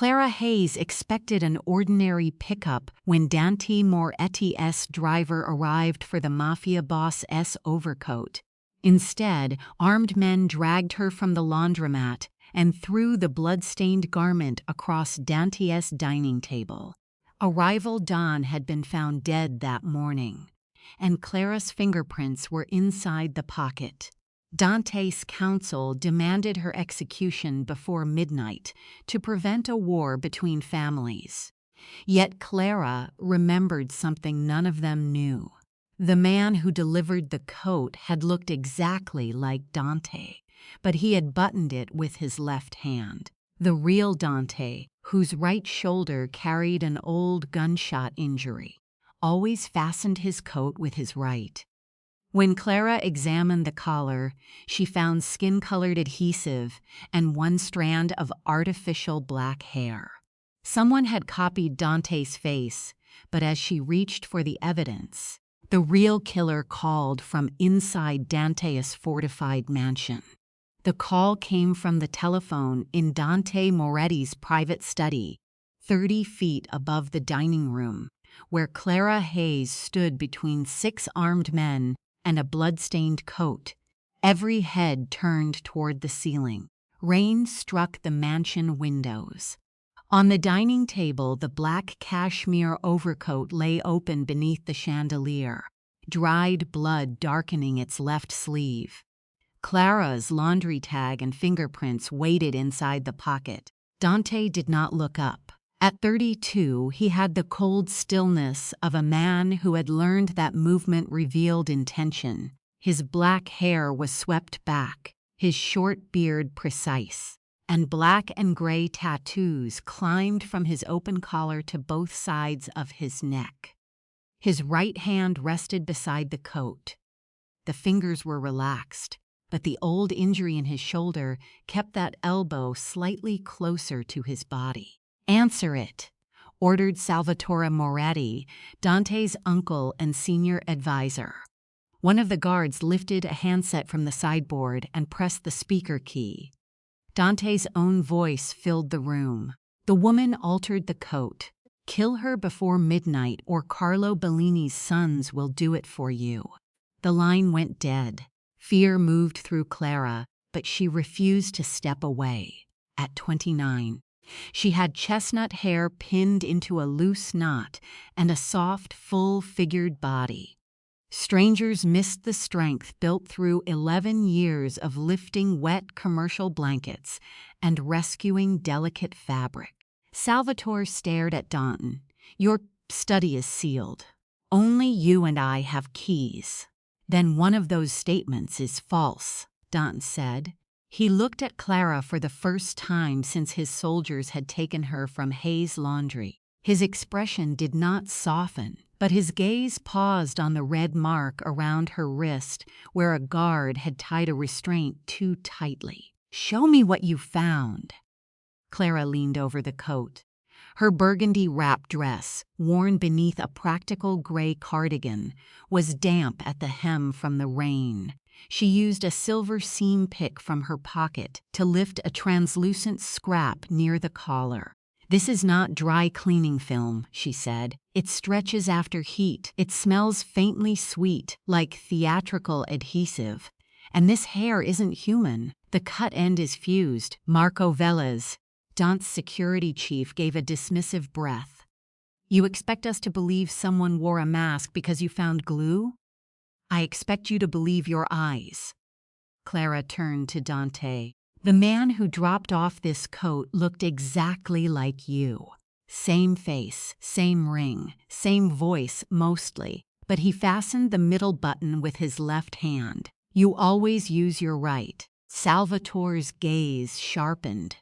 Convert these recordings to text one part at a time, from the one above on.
Clara Hayes expected an ordinary pickup when Dante Moretti's driver arrived for the Mafia boss's overcoat. Instead, armed men dragged her from the laundromat and threw the blood-stained garment across Dante's dining table. A rival Don had been found dead that morning, and Clara's fingerprints were inside the pocket. Dante's counsel demanded her execution before midnight to prevent a war between families. Yet Clara remembered something none of them knew. The man who delivered the coat had looked exactly like Dante, but he had buttoned it with his left hand. The real Dante, whose right shoulder carried an old gunshot injury, always fastened his coat with his right. When Clara examined the collar, she found skin-colored adhesive and one strand of artificial black hair. Someone had copied Dante's face, but as she reached for the evidence, the real killer called from inside Dante's fortified mansion. The call came from the telephone in Dante Moretti's private study, 30 feet above the dining room, where Clara Hayes stood between 6 armed men and a blood-stained coat, every head turned toward the ceiling. Rain struck the mansion windows. On the dining table, the black cashmere overcoat lay open beneath the chandelier, dried blood darkening its left sleeve. Clara's laundry tag and fingerprints waited inside the pocket. Dante did not look up. At 32, he had the cold stillness of a man who had learned that movement revealed intention. His black hair was swept back, his short beard precise, and black and gray tattoos climbed from his open collar to both sides of his neck. His right hand rested beside the coat. The fingers were relaxed, but the old injury in his shoulder kept that elbow slightly closer to his body. "Answer it," ordered Salvatore Moretti, Dante's uncle and senior advisor. One of the guards lifted a handset from the sideboard and pressed the speaker key. Dante's own voice filled the room. "The woman altered the coat. Kill her before midnight or Carlo Bellini's sons will do it for you." The line went dead. Fear moved through Clara, but she refused to step away. At 29, she had chestnut hair pinned into a loose knot and a soft, full-figured body. Strangers missed the strength built through 11 years of lifting wet commercial blankets and rescuing delicate fabric. Salvatore stared at Dante. "Your study is sealed. Only you and I have keys." "Then one of those statements is false," Dante said. He looked at Clara for the first time since his soldiers had taken her from Hayes' laundry. His expression did not soften, but his gaze paused on the red mark around her wrist where a guard had tied a restraint too tightly. "Show me what you found." Clara leaned over the coat. Her burgundy wrap dress, worn beneath a practical gray cardigan, was damp at the hem from the rain. She used a silver seam pick from her pocket to lift a translucent scrap near the collar. "This is not dry cleaning film," she said. "It stretches after heat. It smells faintly sweet, like theatrical adhesive. And this hair isn't human. The cut end is fused. Marco Velez." Dante's security chief gave a dismissive breath. "You expect us to believe someone wore a mask because you found glue? I expect you to believe your eyes." Clara turned to Dante. "The man who dropped off this coat looked exactly like you. Same face, same ring, same voice mostly, but he fastened the middle button with his left hand. You always use your right." Salvatore's gaze sharpened.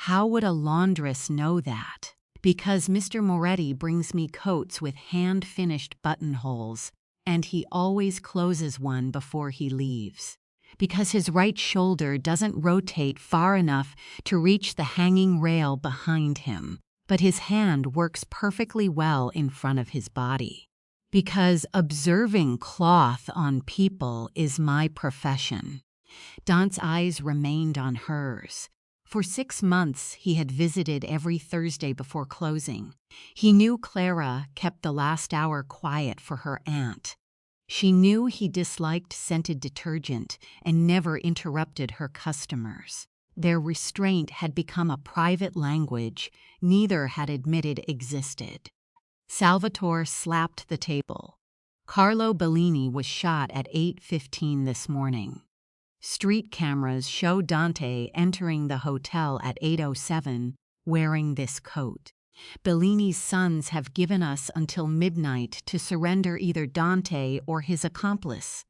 "How would a laundress know that?" "Because Mr. Moretti brings me coats with hand-finished buttonholes, and he always closes one before he leaves. Because his right shoulder doesn't rotate far enough to reach the hanging rail behind him, but his hand works perfectly well in front of his body. Because observing cloth on people is my profession." Dante's eyes remained on hers. For 6 months, he had visited every Thursday before closing. He knew Clara kept the last hour quiet for her aunt. She knew he disliked scented detergent and never interrupted her customers. Their restraint had become a private language neither had admitted existed. Salvatore slapped the table. Carlo Bellini was shot at 8:15 this morning. Street cameras show Dante entering the hotel at 8:07 wearing this coat. Bellini's sons have given us until midnight to surrender either Dante or his accomplice.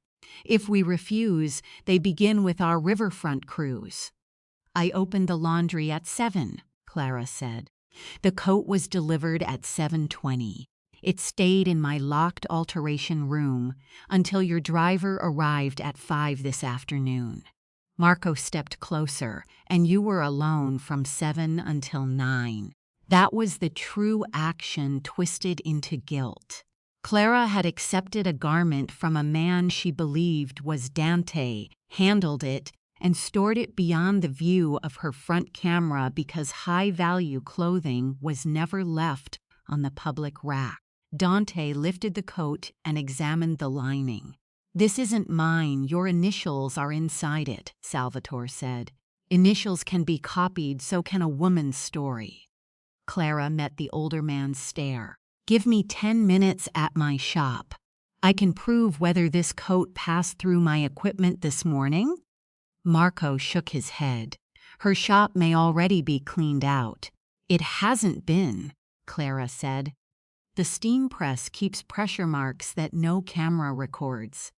If we refuse, they begin with our riverfront cruise. I opened the laundry at 7, Clara said. The coat was delivered at 7:20. It stayed in my locked alteration room until your driver arrived at 5 this afternoon. Marco stepped closer, and you were alone from 7 until 9. That was the true action twisted into guilt. Clara had accepted a garment from a man she believed was Dante, handled it, and stored it beyond the view of her front camera because high-value clothing was never left on the public rack. Dante lifted the coat and examined the lining. "This isn't mine, your initials are inside it," Salvatore said. "Initials can be copied, so can a woman's story." Clara met the older man's stare. "Give me 10 minutes at my shop. I can prove whether this coat passed through my equipment this morning." Marco shook his head. "Her shop may already be cleaned out." "It hasn't been," Clara said. "The steam press keeps pressure marks that no camera records."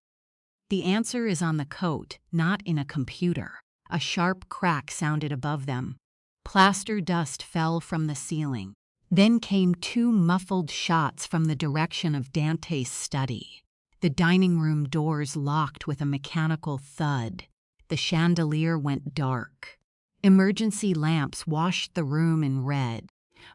"The answer is on the coat, not in a computer." A sharp crack sounded above them. Plaster dust fell from the ceiling. Then came 2 muffled shots from the direction of Dante's study. The dining room doors locked with a mechanical thud. The chandelier went dark. Emergency lamps washed the room in red.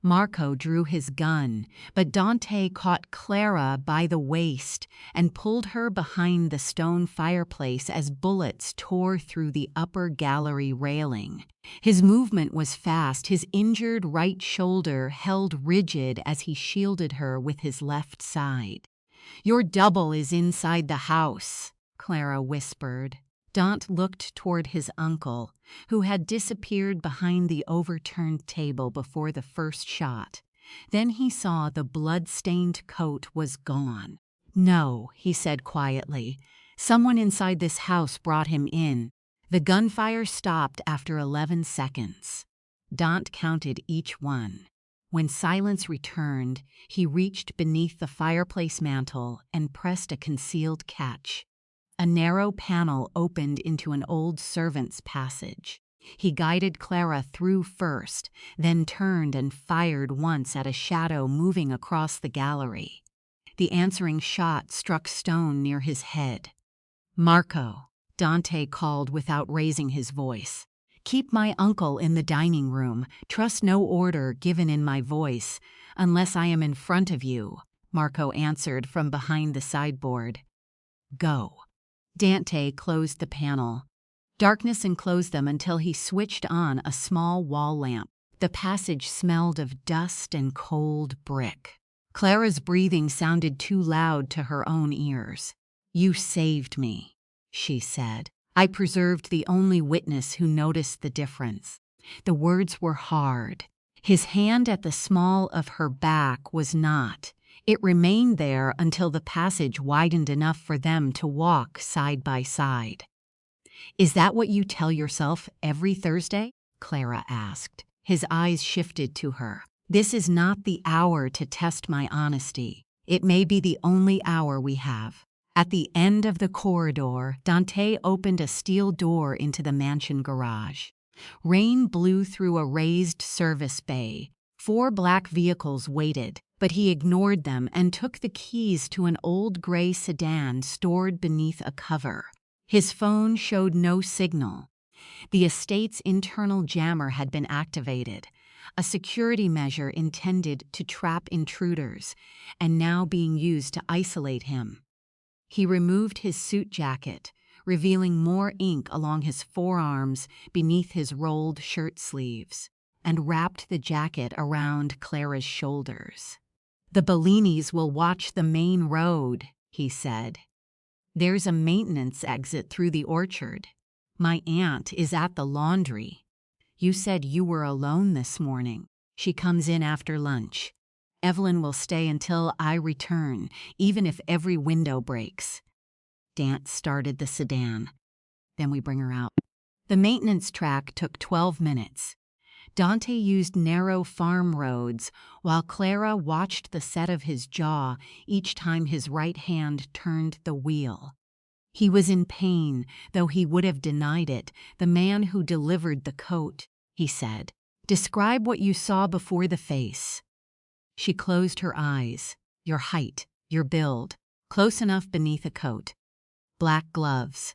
Marco drew his gun, but Dante caught Clara by the waist and pulled her behind the stone fireplace as bullets tore through the upper gallery railing. His movement was fast, his injured right shoulder held rigid as he shielded her with his left side. "Your double is inside the house," Clara whispered. Dante looked toward his uncle, who had disappeared behind the overturned table before the first shot. Then he saw the blood-stained coat was gone. "No," he said quietly. "Someone inside this house brought him in." The gunfire stopped after 11 seconds. Dante counted each one. When silence returned, he reached beneath the fireplace mantel and pressed a concealed catch. A narrow panel opened into an old servant's passage. He guided Clara through first, then turned and fired once at a shadow moving across the gallery. The answering shot struck stone near his head. "Marco," Dante called without raising his voice. "Keep my uncle in the dining room. Trust no order given in my voice, unless I am in front of you," Marco answered from behind the sideboard. "Go." Dante closed the panel. Darkness enclosed them until he switched on a small wall lamp. The passage smelled of dust and cold brick. Clara's breathing sounded too loud to her own ears. "You saved me," she said. "I preserved the only witness who noticed the difference." The words were hard. His hand at the small of her back was not. It remained there until the passage widened enough for them to walk side by side. "Is that what you tell yourself every Thursday?" Clara asked. His eyes shifted to her. "This is not the hour to test my honesty. It may be the only hour we have." At the end of the corridor, Dante opened a steel door into the mansion garage. Rain blew through a raised service bay. 4 black vehicles waited, but he ignored them and took the keys to an old gray sedan stored beneath a cover. His phone showed no signal. The estate's internal jammer had been activated, a security measure intended to trap intruders, and now being used to isolate him. He removed his suit jacket, revealing more ink along his forearms beneath his rolled shirt sleeves, and wrapped the jacket around Clara's shoulders. "The Bellinis will watch the main road," he said. "There's a maintenance exit through the orchard. My aunt is at the laundry. You said you were alone this morning. She comes in after lunch. Evelyn will stay until I return, even if every window breaks." Dante started the sedan. "Then we bring her out." The maintenance track took 12 minutes. Dante used narrow farm roads while Clara watched the set of his jaw each time his right hand turned the wheel. He was in pain, though he would have denied it. "The man who delivered the coat," he said. "Describe what you saw before the face." She closed her eyes. "Your height, your build, close enough beneath a coat. Black gloves."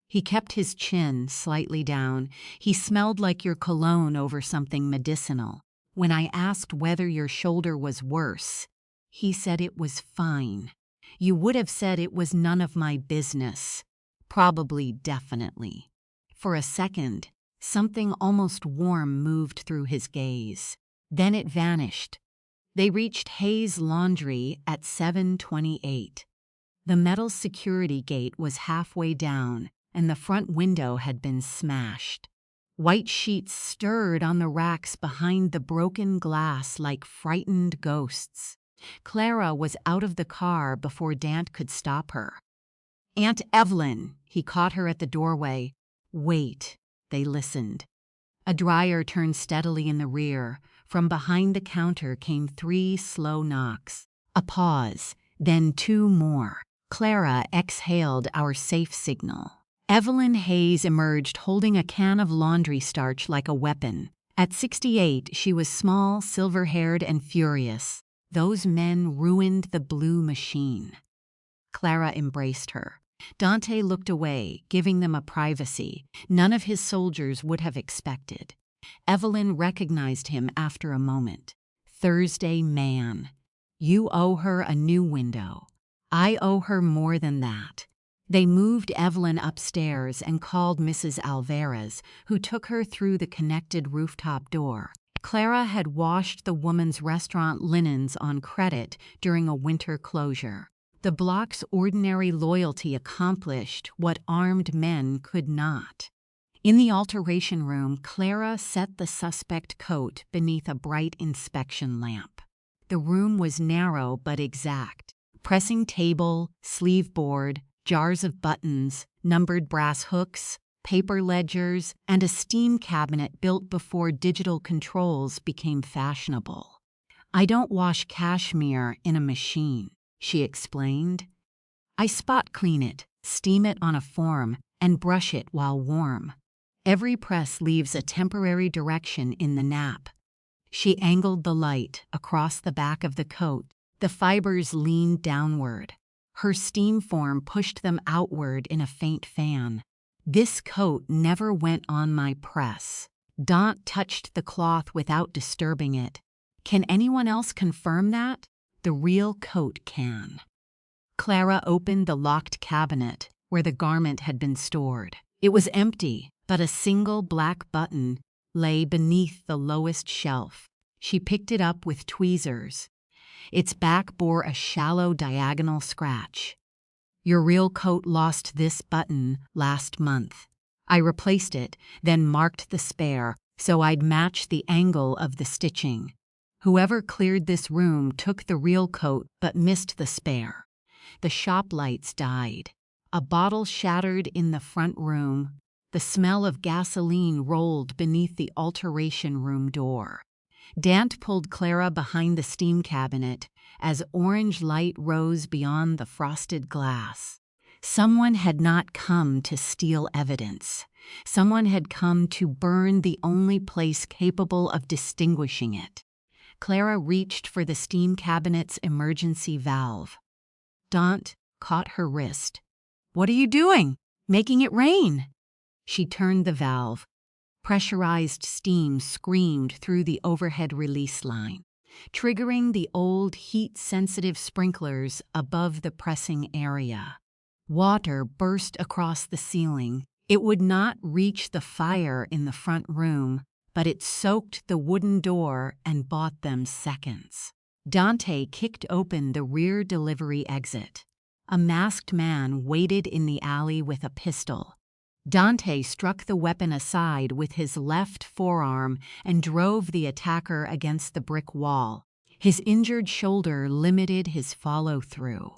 He kept his chin slightly down. "He smelled like your cologne over something medicinal. When I asked whether your shoulder was worse, he said it was fine. You would have said it was none of my business. Probably, definitely." For a second, something almost warm moved through his gaze. Then it vanished. They reached Hayes' Laundry at 7:28. The metal security gate was halfway down, and the front window had been smashed. White sheets stirred on the racks behind the broken glass like frightened ghosts. Clara was out of the car before Dante could stop her. "Aunt Evelyn!" He caught her at the doorway. "Wait." They listened. A dryer turned steadily in the rear. From behind the counter came 3 slow knocks. A pause, then 2 more. Clara exhaled our safe signal. Evelyn Hayes emerged holding a can of laundry starch like a weapon. At 68, she was small, silver-haired, and furious. Those men ruined the blue machine. Clara embraced her. Dante looked away, giving them a privacy none of his soldiers would have expected. Evelyn recognized him after a moment. "Thursday man. You owe her a new window. I owe her more than that." They moved Evelyn upstairs and called Mrs. Alvarez, who took her through the connected rooftop door. Clara had washed the woman's restaurant linens on credit during a winter closure. The block's ordinary loyalty accomplished what armed men could not. In the alteration room, Clara set the suspect coat beneath a bright inspection lamp. The room was narrow but exact. Pressing table, sleeve board, jars of buttons, numbered brass hooks, paper ledgers, and a steam cabinet built before digital controls became fashionable. "I don't wash cashmere in a machine," she explained. "I spot clean it, steam it on a form, and brush it while warm. Every press leaves a temporary direction in the nap." She angled the light across the back of the coat. The fibers leaned downward. Her steam form pushed them outward in a faint fan. "This coat never went on my press." Dante touched the cloth without disturbing it. "Can anyone else confirm that?" "The real coat can." Clara opened the locked cabinet where the garment had been stored. It was empty, but a single black button lay beneath the lowest shelf. She picked it up with tweezers. Its back bore a shallow diagonal scratch. "Your real coat lost this button last month. I replaced it, then marked the spare so I'd match the angle of the stitching. Whoever cleared this room took the real coat but missed the spare." The shop lights died. A bottle shattered in the front room. The smell of gasoline rolled beneath the alteration room door. Dante pulled Clara behind the steam cabinet as orange light rose beyond the frosted glass. Someone had not come to steal evidence. Someone had come to burn the only place capable of distinguishing it. Clara reached for the steam cabinet's emergency valve. Dante caught her wrist. "What are you doing? Making it rain." She turned the valve. Pressurized steam screamed through the overhead release line, triggering the old heat-sensitive sprinklers above the pressing area. Water burst across the ceiling. It would not reach the fire in the front room, but it soaked the wooden door and bought them seconds. Dante kicked open the rear delivery exit. A masked man waited in the alley with a pistol. Dante struck the weapon aside with his left forearm and drove the attacker against the brick wall. His injured shoulder limited his follow-through.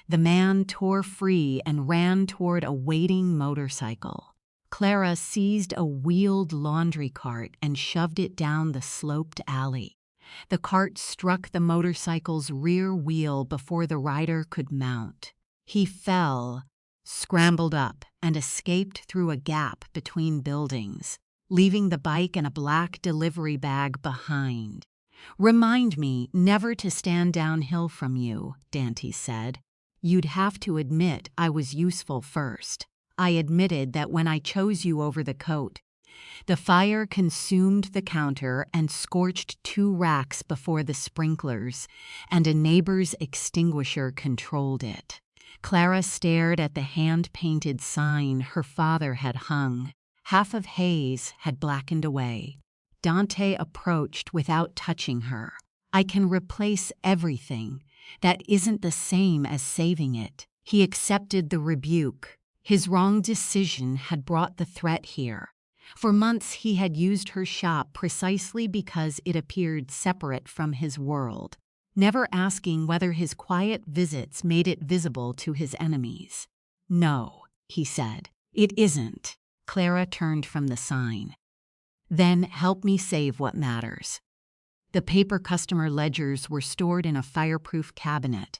The man tore free and ran toward a waiting motorcycle. Clara seized a wheeled laundry cart and shoved it down the sloped alley. The cart struck the motorcycle's rear wheel before the rider could mount. He fell, scrambled up, and escaped through a gap between buildings, leaving the bike and a black delivery bag behind. "Remind me never to stand downhill from you," Dante said. "You'd have to admit I was useful first. I admitted that when I chose you over the coat." The fire consumed the counter and scorched 2 racks before the sprinklers, and a neighbor's extinguisher controlled it. Clara stared at the hand-painted sign her father had hung. Half of Hayes had blackened away. Dante approached without touching her. "I can replace everything. That isn't the same as saving it." He accepted the rebuke. His wrong decision had brought the threat here. For months he had used her shop precisely because it appeared separate from his world, never asking whether his quiet visits made it visible to his enemies. "No," he said, "it isn't." Clara turned from the sign. "Then help me save what matters." The paper customer ledgers were stored in a fireproof cabinet.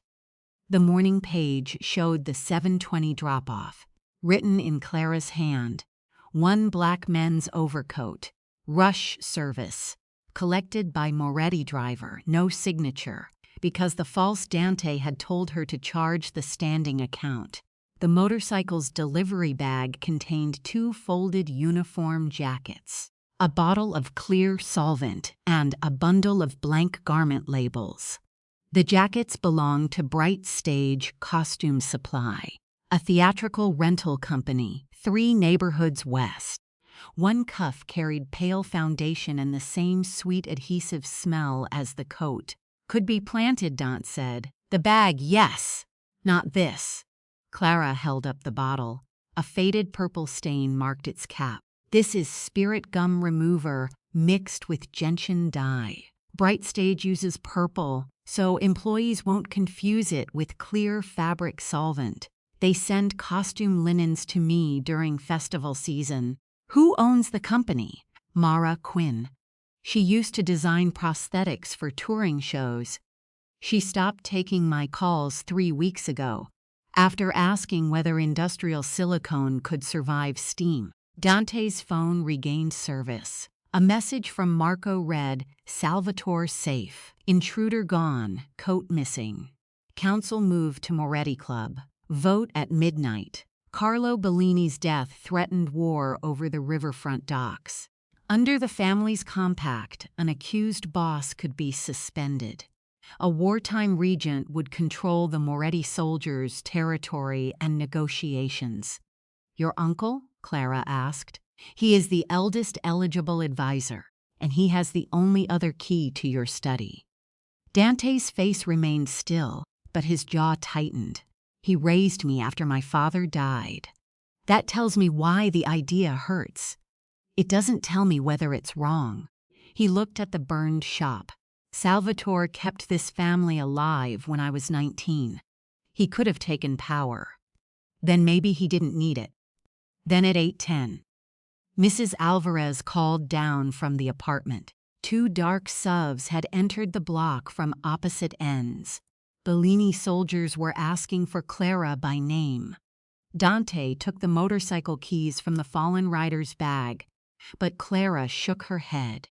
The morning page showed the 7:20 drop-off, written in Clara's hand. 1 black men's overcoat, rush service, collected by Moretti driver, no signature, because the false Dante had told her to charge the standing account. The motorcycle's delivery bag contained 2 folded uniform jackets, a bottle of clear solvent, and a bundle of blank garment labels. The jackets belonged to Bright Stage Costume Supply, a theatrical rental company 3 neighborhoods west. 1 cuff carried pale foundation and the same sweet adhesive smell as the coat. "Could be planted," Dante said. "The bag, yes. Not this." Clara held up the bottle. A faded purple stain marked its cap. "This is spirit gum remover mixed with gentian dye. Bright Stage uses purple, so employees won't confuse it with clear fabric solvent. They send costume linens to me during festival season." "Who owns the company?" "Mara Quinn. She used to design prosthetics for touring shows. She stopped taking my calls 3 weeks ago, after asking whether industrial silicone could survive steam." Dante's phone regained service. A message from Marco read, "Salvatore safe. Intruder gone. Coat missing. Council moved to Moretti Club. Vote at midnight. Carlo Bellini's death threatened war over the riverfront docks. Under the family's compact, an accused boss could be suspended. A wartime regent would control the Moretti soldiers' territory and negotiations." "Your uncle?" Clara asked. "He is the eldest eligible advisor, and he has the only other key to your study." Dante's face remained still, but his jaw tightened. "He raised me after my father died. That tells me why the idea hurts. It doesn't tell me whether it's wrong." He looked at the burned shop. "Salvatore kept this family alive when I was 19. He could have taken power. Then maybe he didn't need it." Then at 8:10, Mrs. Alvarez called down from the apartment. 2 dark SUVs had entered the block from opposite ends. Bellini soldiers were asking for Clara by name. Dante took the motorcycle keys from the fallen rider's bag, but Clara shook her head.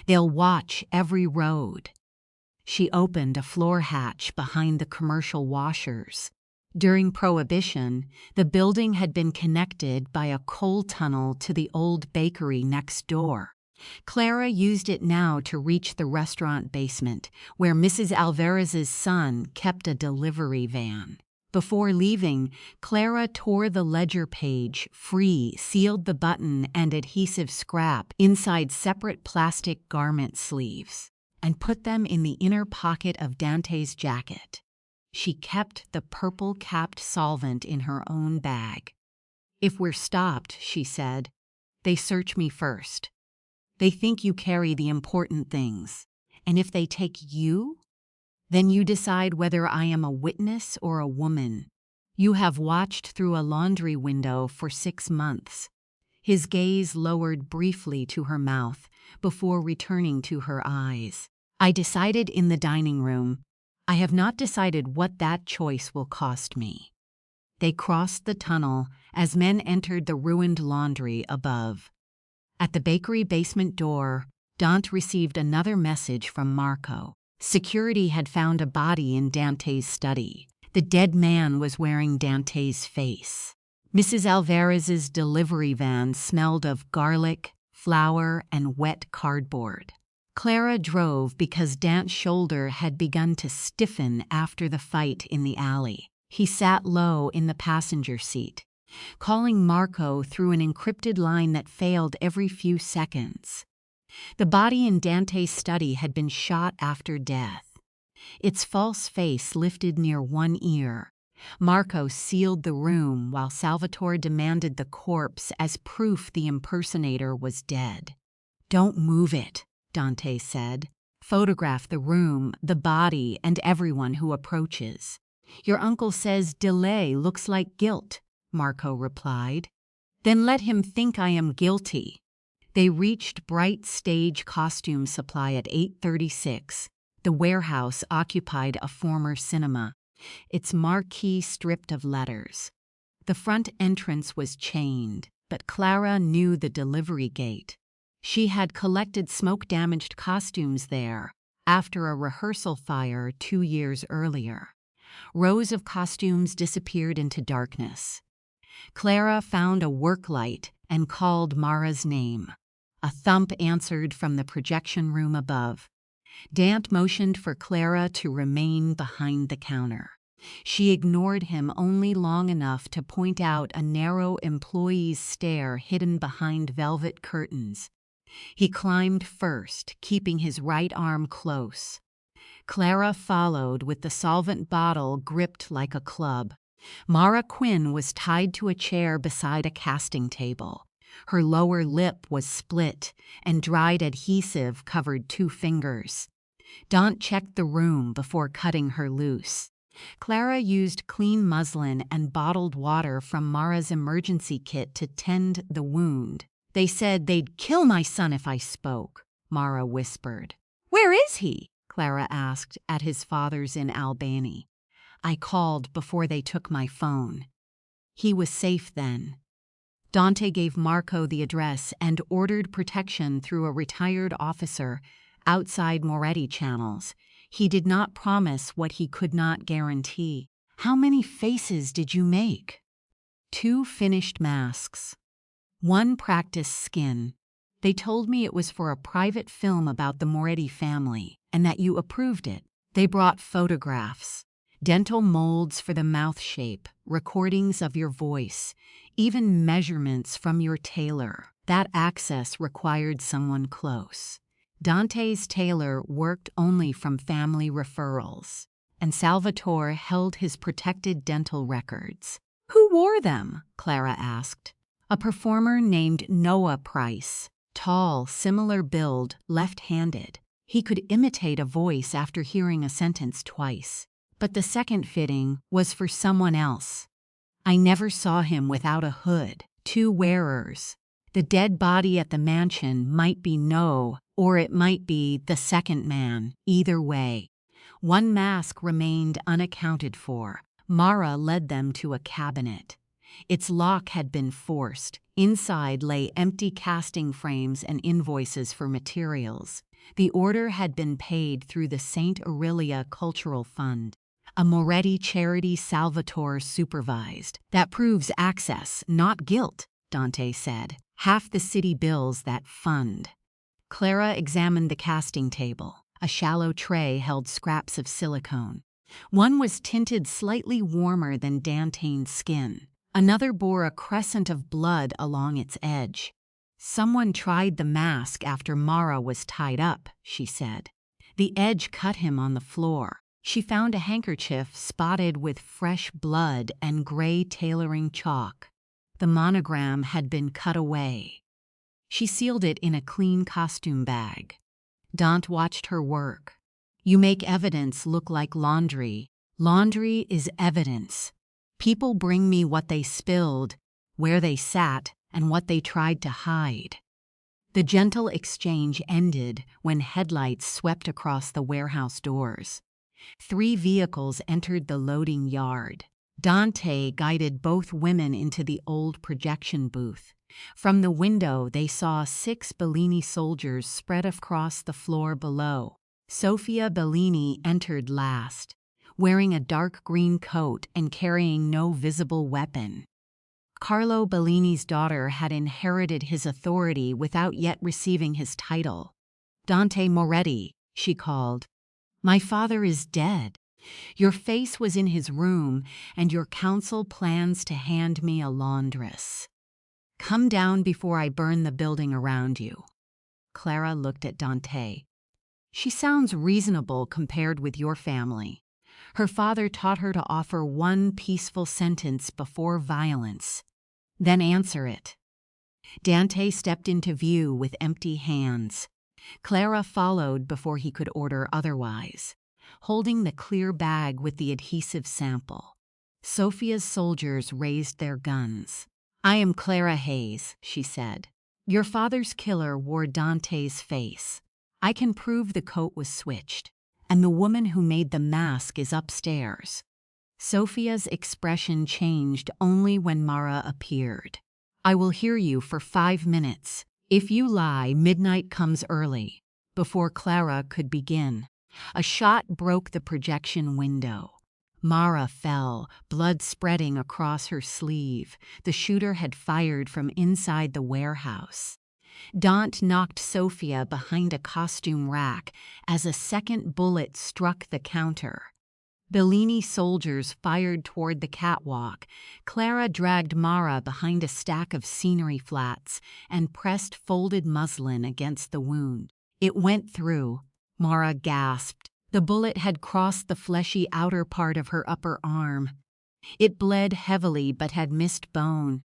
"They'll watch every road." She opened a floor hatch behind the commercial washers. During Prohibition, the building had been connected by a coal tunnel to the old bakery next door. Clara used it now to reach the restaurant basement, where Mrs. Alvarez's son kept a delivery van. Before leaving, Clara tore the ledger page free, sealed the button and adhesive scrap inside separate plastic garment sleeves, and put them in the inner pocket of Dante's jacket. She kept the purple-capped solvent in her own bag. "If we're stopped," she said, "they search me first. They think you carry the important things. And if they take you, then you decide whether I am a witness or a woman. You have watched through a laundry window for 6 months." His gaze lowered briefly to her mouth before returning to her eyes. "I decided in the dining room. I have not decided what that choice will cost me." They crossed the tunnel as men entered the ruined laundry above. At the bakery basement door, Dante received another message from Marco. Security had found a body in Dante's study. The dead man was wearing Dante's face. Mrs. Alvarez's delivery van smelled of garlic, flour, and wet cardboard. Clara drove because Dante's shoulder had begun to stiffen after the fight in the alley. He sat low in the passenger seat, calling Marco through an encrypted line that failed every few seconds. The body in Dante's study had been shot after death. Its false face lifted near one ear. Marco sealed the room while Salvatore demanded the corpse as proof the impersonator was dead. "Don't move it," Dante said. "Photograph the room, the body, and everyone who approaches." "Your uncle says delay looks like guilt," Marco replied. "Then let him think I am guilty." They reached Bright Stage Costume Supply at 8:36. The warehouse occupied a former cinema, its marquee stripped of letters. The front entrance was chained, but Clara knew the delivery gate. She had collected smoke-damaged costumes there after a rehearsal fire 2 years earlier. Rows of costumes disappeared into darkness. Clara found a work light and called Mara's name. A thump answered from the projection room above. Dante motioned for Clara to remain behind the counter. She ignored him only long enough to point out a narrow employee's stair hidden behind velvet curtains. He climbed first, keeping his right arm close. Clara followed with the solvent bottle gripped like a club. Mara Quinn was tied to a chair beside a casting table. Her lower lip was split, and dried adhesive covered 2 fingers. Dante checked the room before cutting her loose. Clara used clean muslin and bottled water from Mara's emergency kit to tend the wound. "They said they'd kill my son if I spoke," Mara whispered. "Where is he?" Clara asked at his father's in Albany. "I called before they took my phone. He was safe then." Dante gave Marco the address and ordered protection through a retired officer outside Moretti channels. He did not promise what he could not guarantee. "How many faces did you make?" 2 finished masks. 1 practice skin. They told me it was for a private film about the Moretti family, and that you approved it. They brought photographs, dental molds for the mouth shape, recordings of your voice, even measurements from your tailor. That access required someone close. Dante's tailor worked only from family referrals, and Salvatore held his protected dental records. "Who wore them?" Clara asked. "A performer named Noah Price. Tall, similar build, left-handed. He could imitate a voice after hearing a sentence twice. But the second fitting was for someone else. I never saw him without a hood. 2 wearers. The dead body at the mansion might be Noah, or it might be the second man. Either way. 1 mask remained unaccounted for. Mara led them to a cabinet. Its lock had been forced. Inside lay empty casting frames and invoices for materials. The order had been paid through the St. Aurelia Cultural Fund, a Moretti charity Salvatore supervised. "That proves access, not guilt," Dante said. "Half the city bills that fund." Clara examined the casting table. A shallow tray held scraps of silicone. One was tinted slightly warmer than Dante's skin. Another bore a crescent of blood along its edge. Someone tried the mask after Mara was tied up, she said. The edge cut him on the floor. She found a handkerchief spotted with fresh blood and gray tailoring chalk. The monogram had been cut away. She sealed it in a clean costume bag. Dante watched her work. You make evidence look like laundry. Laundry is evidence. People bring me what they spilled, where they sat, and what they tried to hide. The gentle exchange ended when headlights swept across the warehouse doors. 3 vehicles entered the loading yard. Dante guided both women into the old projection booth. From the window, they saw 6 Bellini soldiers spread across the floor below. Sofia Bellini entered last, wearing a dark green coat and carrying no visible weapon. Carlo Bellini's daughter had inherited his authority without yet receiving his title. Dante Moretti, she called. My father is dead. Your face was in his room, and your counsel plans to hand me a laundress. Come down before I burn the building around you. Clara looked at Dante. She sounds reasonable compared with your family. Her father taught her to offer one peaceful sentence before violence, then answer it. Dante stepped into view with empty hands. Clara followed before he could order otherwise, holding the clear bag with the adhesive sample. Sofia's soldiers raised their guns. I am Clara Hayes, she said. Your father's killer wore Dante's face. I can prove the coat was switched, and the woman who made the mask is upstairs. Sofia's expression changed only when Mara appeared. I will hear you for 5 minutes. If you lie, midnight comes early. Before Clara could begin, a shot broke the projection window. Mara fell, blood spreading across her sleeve. The shooter had fired from inside the warehouse. Dante knocked Sofia behind a costume rack as a second bullet struck the counter. Bellini soldiers fired toward the catwalk. Clara dragged Mara behind a stack of scenery flats and pressed folded muslin against the wound. It went through. Mara gasped. The bullet had crossed the fleshy outer part of her upper arm. It bled heavily but had missed bone.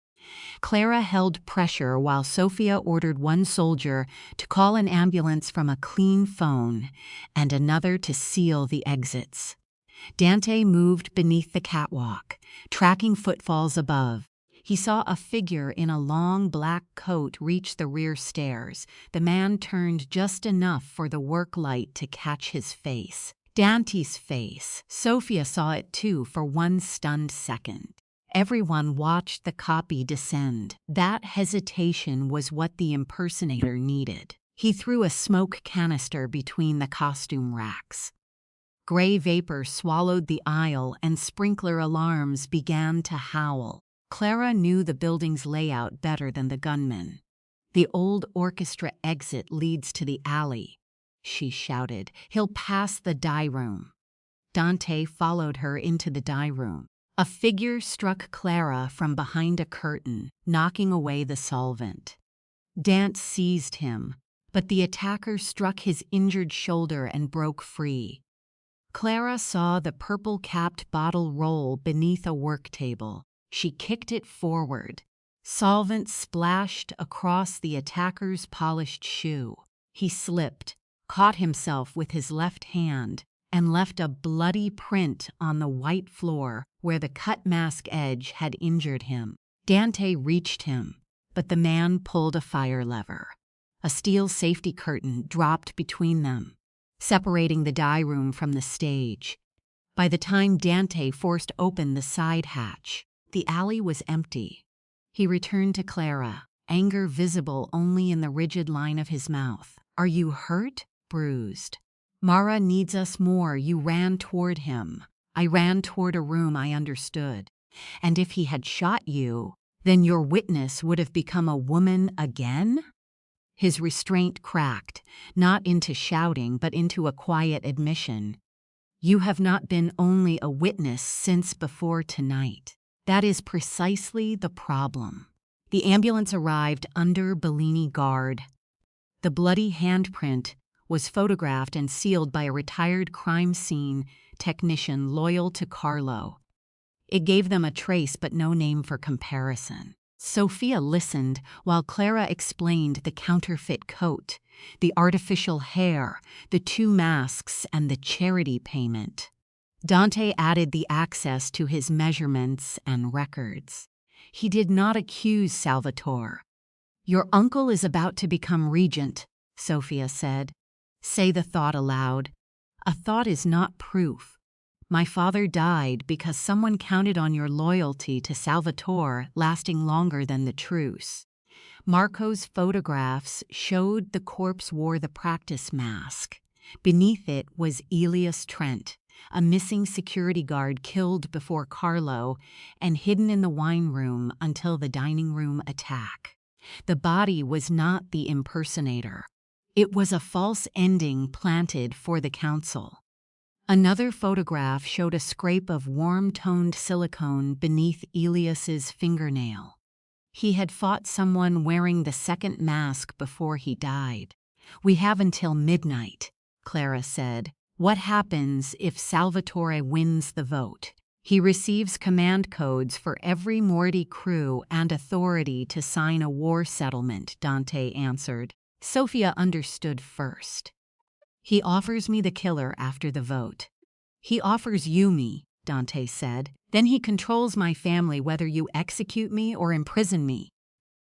Clara held pressure while Sofia ordered one soldier to call an ambulance from a clean phone and another to seal the exits. Dante moved beneath the catwalk, tracking footfalls above. He saw a figure in a long black coat reach the rear stairs. The man turned just enough for the work light to catch his face. Dante's face. Sofia saw it too for one stunned second. Everyone watched the copy descend. That hesitation was what the impersonator needed. He threw a smoke canister between the costume racks. Gray vapor swallowed the aisle and sprinkler alarms began to howl. Clara knew the building's layout better than the gunman. The old orchestra exit leads to the alley, she shouted. He'll pass the dye room. Dante followed her into the dye room. A figure struck Clara from behind a curtain, knocking away the solvent. Dante seized him, but the attacker struck his injured shoulder and broke free. Clara saw the purple-capped bottle roll beneath a work table. She kicked it forward. Solvent splashed across the attacker's polished shoe. He slipped, caught himself with his left hand, and left a bloody print on the white floor where the cut mask edge had injured him. Dante reached him, but the man pulled a fire lever. A steel safety curtain dropped between them, separating the dye room from the stage. By the time Dante forced open the side hatch, the alley was empty. He returned to Clara, anger visible only in the rigid line of his mouth. Are you hurt? Bruised. Mara needs us more. You ran toward him. I ran toward a room I understood. And if he had shot you, then your witness would have become a woman again? His restraint cracked, not into shouting but into a quiet admission. You have not been only a witness since before tonight. That is precisely the problem. The ambulance arrived under Bellini guard. The bloody handprint was photographed and sealed by a retired crime scene technician loyal to Carlo. It gave them a trace but no name for comparison. Sophia listened while Clara explained the counterfeit coat, the artificial hair, the 2 masks, and the charity payment. Dante added the access to his measurements and records. He did not accuse Salvatore. Your uncle is about to become regent, Sophia said. Say the thought aloud. A thought is not proof. My father died because someone counted on your loyalty to Salvatore lasting longer than the truce. Marco's photographs showed the corpse wore the practice mask. Beneath it was Elias Trent, a missing security guard killed before Carlo and hidden in the wine room until the dining room attack. The body was not the impersonator. It was a false ending planted for the council. Another photograph showed a scrape of warm-toned silicone beneath Elias's fingernail. He had fought someone wearing the second mask before he died. We have until midnight, Clara said. What happens if Salvatore wins the vote? He receives command codes for every Moretti crew and authority to sign a war settlement, Dante answered. Sophia understood first. He offers me the killer after the vote. He offers you me, Dante said. Then he controls my family whether you execute me or imprison me.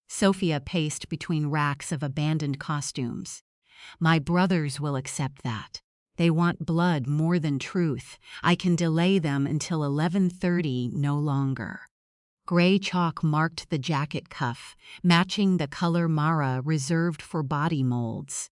Sophia paced between racks of abandoned costumes. My brothers will accept that. They want blood more than truth. I can delay them until 11:30, no longer. Gray chalk marked the jacket cuff, matching the color Mara reserved for body molds.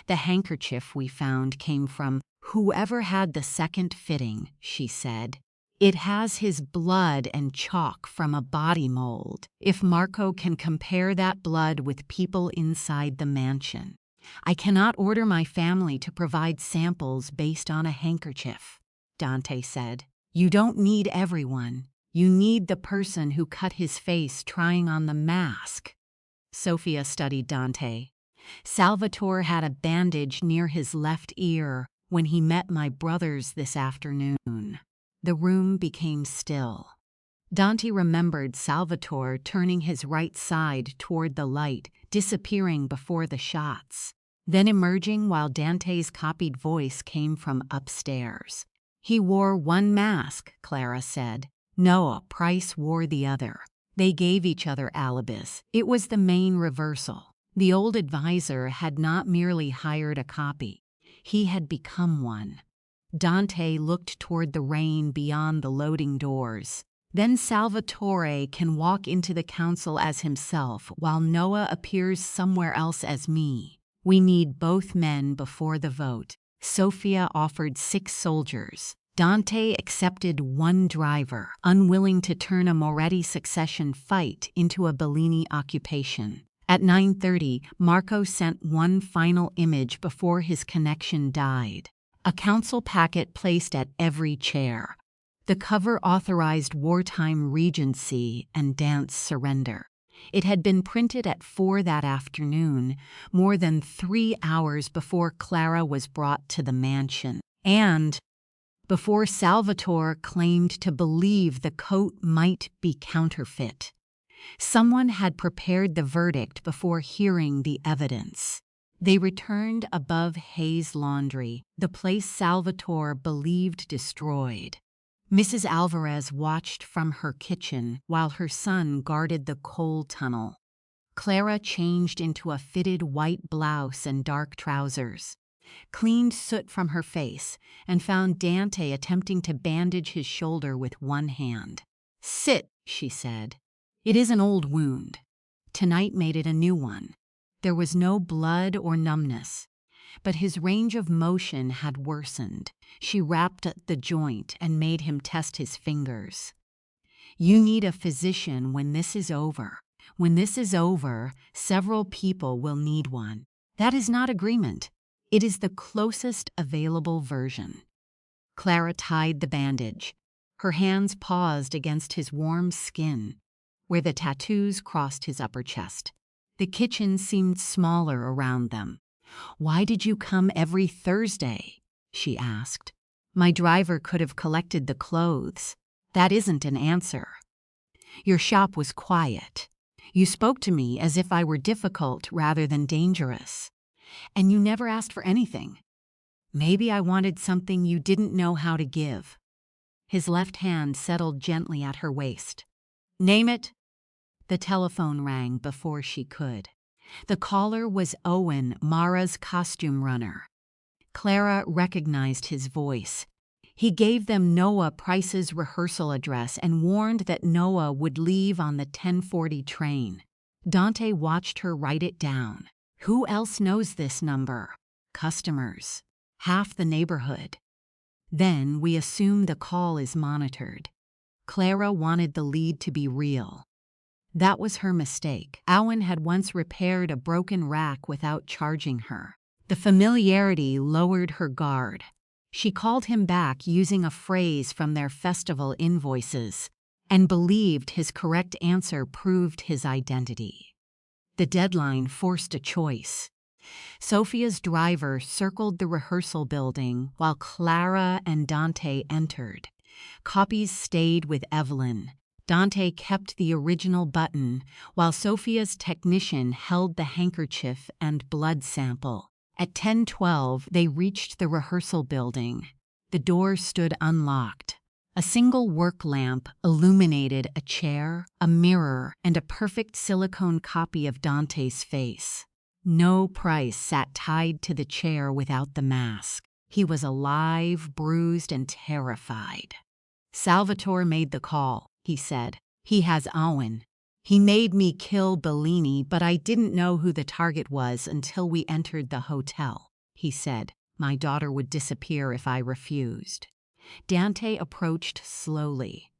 The handkerchief we found came from whoever had the second fitting, she said. It has his blood and chalk from a body mold. If Marco can compare that blood with people inside the mansion. I cannot order my family to provide samples based on a handkerchief, Dante said. You don't need everyone. You need the person who cut his face trying on the mask. Sophia studied Dante. Salvatore had a bandage near his left ear when he met my brothers this afternoon. The room became still. Dante remembered Salvatore turning his right side toward the light, disappearing before the shots, then emerging while Dante's copied voice came from upstairs. He wore one mask, Clara said. Noah Price wore the other. They gave each other alibis. It was the main reversal. The old advisor had not merely hired a copy. He had become one. Dante looked toward the rain beyond the loading doors. Then Salvatore can walk into the council as himself, while Noah appears somewhere else as me. We need both men before the vote. Sophia offered 6 soldiers. Dante accepted 1 driver, unwilling to turn a Moretti succession fight into a Bellini occupation. At 9:30, Marco sent one final image before his connection died. A council packet placed at every chair. The cover authorized wartime regency and dance surrender. It had been printed at 4 that afternoon, more than 3 hours before Clara was brought to the mansion, and before Salvatore claimed to believe the coat might be counterfeit. Someone had prepared the verdict before hearing the evidence. They returned above Hayes' laundry, the place Salvatore believed destroyed. Mrs. Alvarez watched from her kitchen while her son guarded the coal tunnel. Clara changed into a fitted white blouse and dark trousers, cleaned soot from her face, and found Dante attempting to bandage his shoulder with one hand. "Sit," she said. "It is an old wound. Tonight made it a new one." There was no blood or numbness, but his range of motion had worsened. She wrapped at the joint and made him test his fingers. "You need a physician when this is over. When this is over, several people will need one. That is not agreement. It is the closest available version." Clara tied the bandage. Her hands paused against his warm skin, where the tattoos crossed his upper chest. The kitchen seemed smaller around them. "Why did you come every Thursday?" she asked. "My driver could have collected the clothes." "That isn't an answer." "Your shop was quiet. You spoke to me as if I were difficult rather than dangerous. And you never asked for anything. Maybe I wanted something you didn't know how to give." His left hand settled gently at her waist. "Name it." The telephone rang before she could. The caller was Owen, Mara's costume runner. Clara recognized his voice. He gave them Noah Price's rehearsal address and warned that Noah would leave on the 10:40 train. Dante watched her write it down. Who else knows this number? Customers. Half the neighborhood. Then we assume the call is monitored. Clara wanted the lead to be real. That was her mistake. Owen had once repaired a broken rack without charging her. The familiarity lowered her guard. She called him back using a phrase from their festival invoices and believed his correct answer proved his identity. The deadline forced a choice. Sophia's driver circled the rehearsal building while Clara and Dante entered. Copies stayed with Evelyn. Dante kept the original button, while Sophia's technician held the handkerchief and blood sample. At 10:12, they reached the rehearsal building. The door stood unlocked. A single work lamp illuminated a chair, a mirror, and a perfect silicone copy of Dante's face. No Price sat tied to the chair without the mask. He was alive, bruised, and terrified. "Salvatore made the call," he said. "He has Owen. He made me kill Bellini, but I didn't know who the target was until we entered the hotel," he said. "My daughter would disappear if I refused." Dante approached slowly.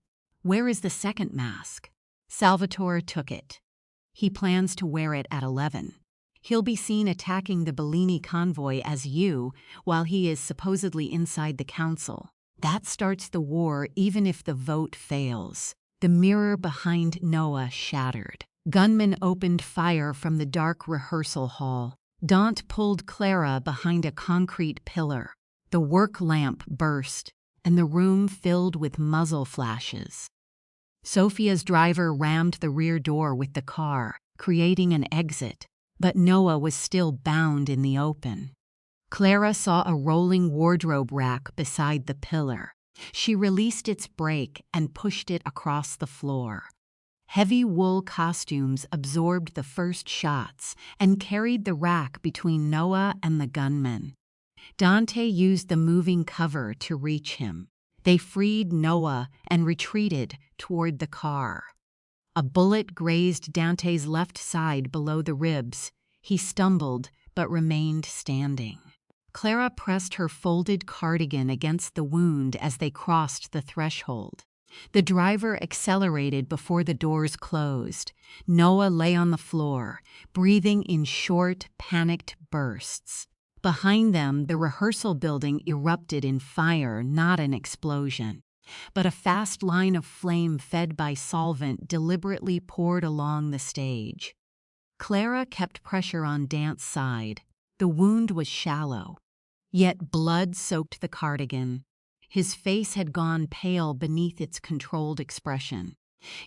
"Where is the second mask?" "Salvatore took it. He plans to wear it at 11. He'll be seen attacking the Bellini convoy as you while he is supposedly inside the council. That starts the war even if the vote fails." The mirror behind Noah shattered. Gunmen opened fire from the dark rehearsal hall. Dante pulled Clara behind a concrete pillar. The work lamp burst, and the room filled with muzzle flashes. Sophia's driver rammed the rear door with the car, creating an exit, but Noah was still bound in the open. Clara saw a rolling wardrobe rack beside the pillar. She released its brake and pushed it across the floor. Heavy wool costumes absorbed the first shots and carried the rack between Noah and the gunman. Dante used the moving cover to reach him. They freed Noah and retreated toward the car. A bullet grazed Dante's left side below the ribs. He stumbled but remained standing. Clara pressed her folded cardigan against the wound as they crossed the threshold. The driver accelerated before the doors closed. Noah lay on the floor, breathing in short, panicked bursts. Behind them, the rehearsal building erupted in fire, not an explosion, but a fast line of flame fed by solvent deliberately poured along the stage. Clara kept pressure on Dante's side. The wound was shallow, yet blood soaked the cardigan. His face had gone pale beneath its controlled expression.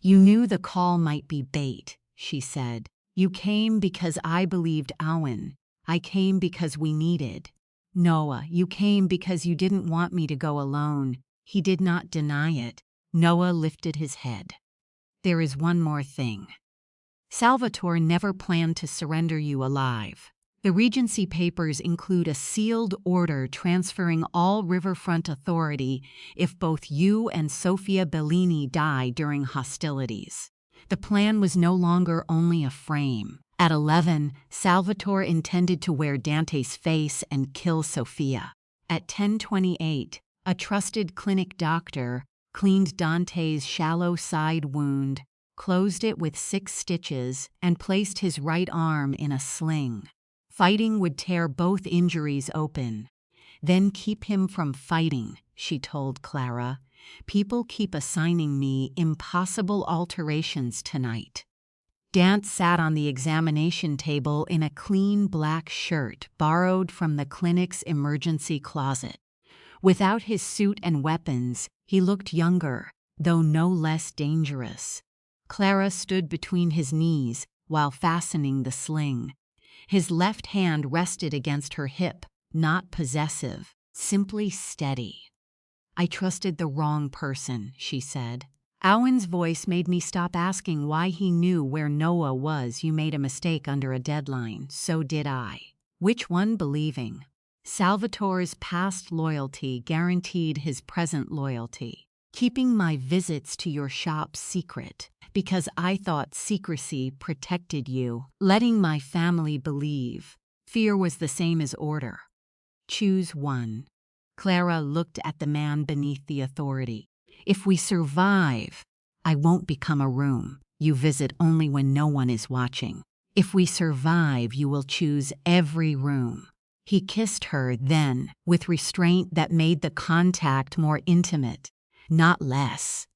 "You knew the call might be bait," she said. "You came because I believed Owen. I came because we needed. Noah, you came because you didn't want me to go alone." He did not deny it. Noah lifted his head. "There is one more thing. Salvatore never planned to surrender you alive. The Regency papers include a sealed order transferring all riverfront authority if both you and Sofia Bellini die during hostilities. The plan was no longer only a frame. At 11, Salvatore intended to wear Dante's face and kill Sofia. At 10:28, a trusted clinic doctor cleaned Dante's shallow side wound, closed it with 6 stitches, and placed his right arm in a sling. Fighting would tear both injuries open, then keep him from fighting, she told Clara. People keep assigning me impossible alterations tonight. Dante sat on the examination table in a clean black shirt borrowed from the clinic's emergency closet. Without his suit and weapons, he looked younger, though no less dangerous. Clara stood between his knees while fastening the sling. His left hand rested against her hip, not possessive, simply steady. "I trusted the wrong person," she said. "Owen's voice made me stop asking why he knew where Noah was. You made a mistake under a deadline. So did I." Which one believing? Salvatore's past loyalty guaranteed his present loyalty. "Keeping my visits to your shop secret, because I thought secrecy protected you. Letting my family believe. Fear was the same as order. Choose one." Clara looked at the man beneath the authority. "If we survive, I won't become a room you visit only when no one is watching. If we survive, you will choose every room." He kissed her then, with restraint that made the contact more intimate, not less.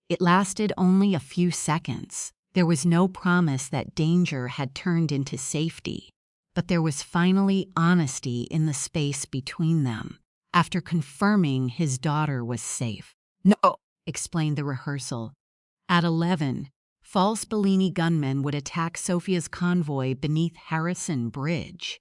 It lasted only a few seconds. There was no promise that danger had turned into safety, but there was finally honesty in the space between them. After confirming his daughter was safe. "No," explained the rehearsal. At 11, false Bellini gunmen would attack Sophia's convoy beneath Harrison Bridge.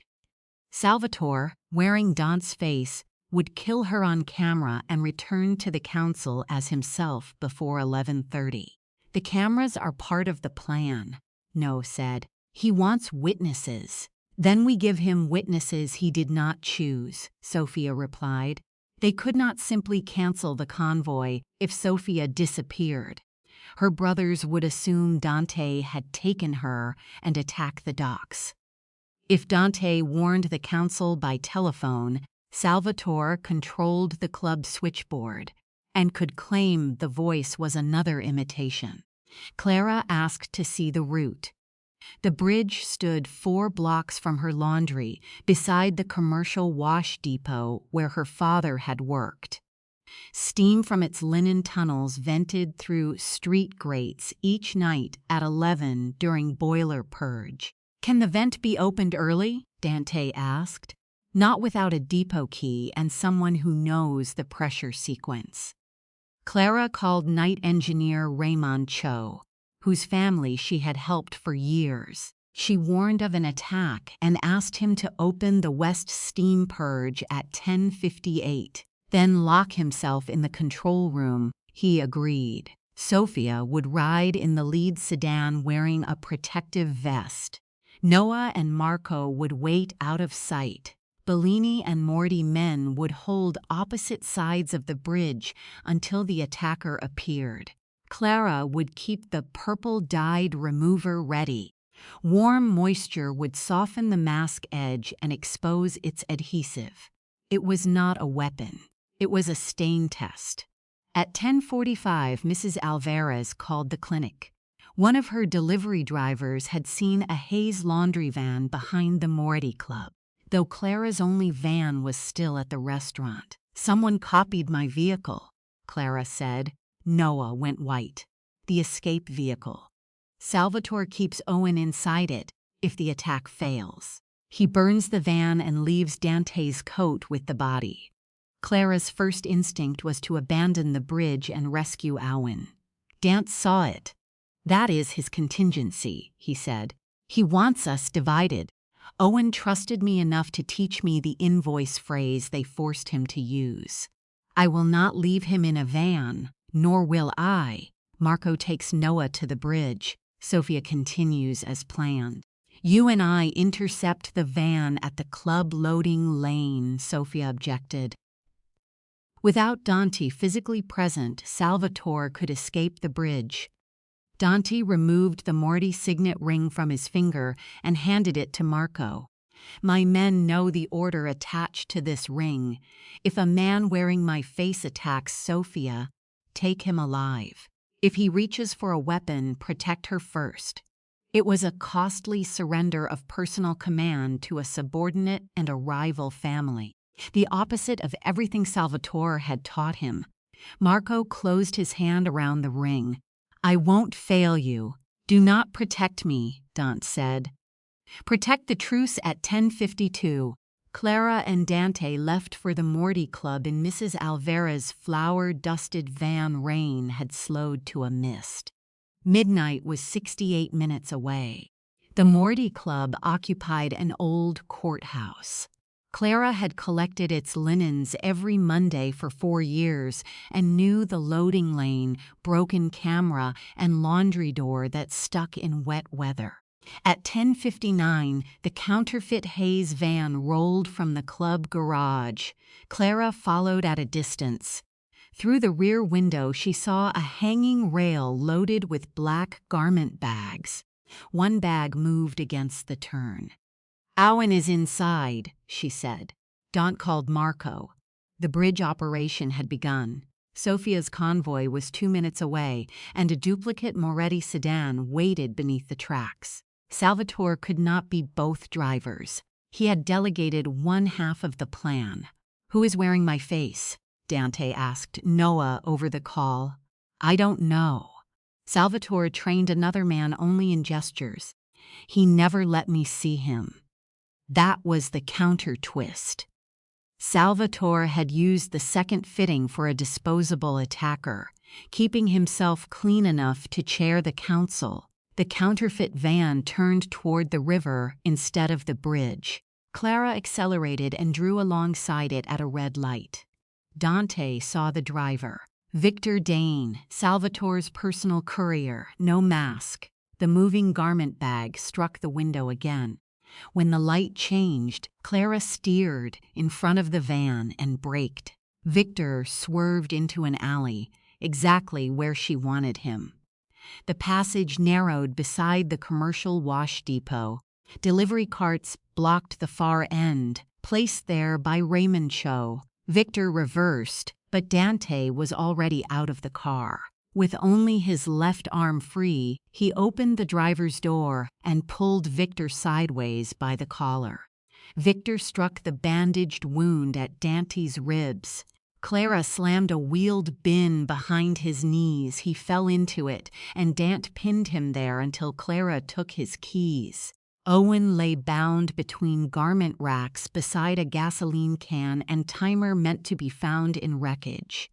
Salvatore, wearing Dante's face, would kill her on camera and return to the council as himself before 11:30. "The cameras are part of the plan," No said. "He wants witnesses." "Then we give him witnesses he did not choose," Sophia replied. They could not simply cancel the convoy if Sophia disappeared. Her brothers would assume Dante had taken her and attack the docks. If Dante warned the council by telephone, Salvatore controlled the club switchboard and could claim the voice was another imitation. Clara asked to see the route. The bridge stood 4 blocks from her laundry, beside the commercial wash depot where her father had worked. Steam from its linen tunnels vented through street grates each night at 11 during boiler purge. "Can the vent be opened early?" Dante asked. "Not without a depot key and someone who knows the pressure sequence." Clara called night engineer Raymond Cho, whose family she had helped for years. She warned of an attack and asked him to open the west steam purge at 10:58, then lock himself in the control room. He agreed. Sophia would ride in the lead sedan wearing a protective vest. Noah and Marco would wait out of sight. Bellini and Morty men would hold opposite sides of the bridge until the attacker appeared. Clara would keep the purple-dyed remover ready. Warm moisture would soften the mask edge and expose its adhesive. It was not a weapon. It was a stain test. At 10:45, Mrs. Alvarez called the clinic. One of her delivery drivers had seen a Hayes laundry van behind the Moretti Club, though Clara's only van was still at the restaurant. "Someone copied my vehicle," Clara said. Noah went white. "The escape vehicle. Salvatore keeps Owen inside it if the attack fails. He burns the van and leaves Dante's coat with the body." Clara's first instinct was to abandon the bridge and rescue Owen. Dante saw it. "That is his contingency," he said. "He wants us divided. Owen trusted me enough to teach me the invoice phrase they forced him to use. I will not leave him in a van, nor will I." Marco takes Noah to the bridge. Sophia continues as planned. "You and I intercept the van at the club loading lane," Sophia objected. Without Dante physically present, Salvatore could escape the bridge. Dante removed the Morty signet ring from his finger and handed it to Marco. "My men know the order attached to this ring. If a man wearing my face attacks Sophia, take him alive. If he reaches for a weapon, protect her first." It was a costly surrender of personal command to a subordinate and a rival family. the opposite of everything Salvatore had taught him. Marco closed his hand around the ring. "I won't fail you. Do not protect me," Dante said. "Protect the truce at 10:52. Clara and Dante left for the Morty Club in Mrs. Alvera's flour-dusted van. Rain had slowed to a mist. Midnight was 68 minutes away. The Morty Club occupied an old courthouse. Clara had collected its linens every Monday for 4 years and knew the loading lane, broken camera, and laundry door that stuck in wet weather. At 10:59, the counterfeit Hayes van rolled from the club garage. Clara followed at a distance. Through the rear window, she saw a hanging rail loaded with black garment bags. One bag moved against the turn. "Owen is inside," she said. Dante called Marco. The bridge operation had begun. Sofia's convoy was 2 minutes away, and a duplicate Moretti sedan waited beneath the tracks. Salvatore could not be both drivers. He had delegated one half of the plan. "Who is wearing my face?" Dante asked Noah over the call. "I don't know." Salvatore trained another man only in gestures. "He never let me see him." That was the counter-twist. Salvatore had used the second fitting for a disposable attacker, keeping himself clean enough to chair the council. The counterfeit van turned toward the river instead of the bridge. Clara accelerated and drew alongside it at a red light. Dante saw the driver. Victor Dane, Salvatore's personal courier, no mask. The moving garment bag struck the window again. When the light changed, Clara steered in front of the van and braked. Victor swerved into an alley, exactly where she wanted him. The passage narrowed beside the commercial wash depot. Delivery carts blocked the far end, placed there by Raymond Cho. Victor reversed, but Dante was already out of the car. With only his left arm free, he opened the driver's door and pulled Victor sideways by the collar. Victor struck the bandaged wound at Dante's ribs. Clara slammed a wheeled bin behind his knees. He fell into it, and Dante pinned him there until Clara took his keys. Owen lay bound between garment racks beside a gasoline can and timer meant to be found in wreckage.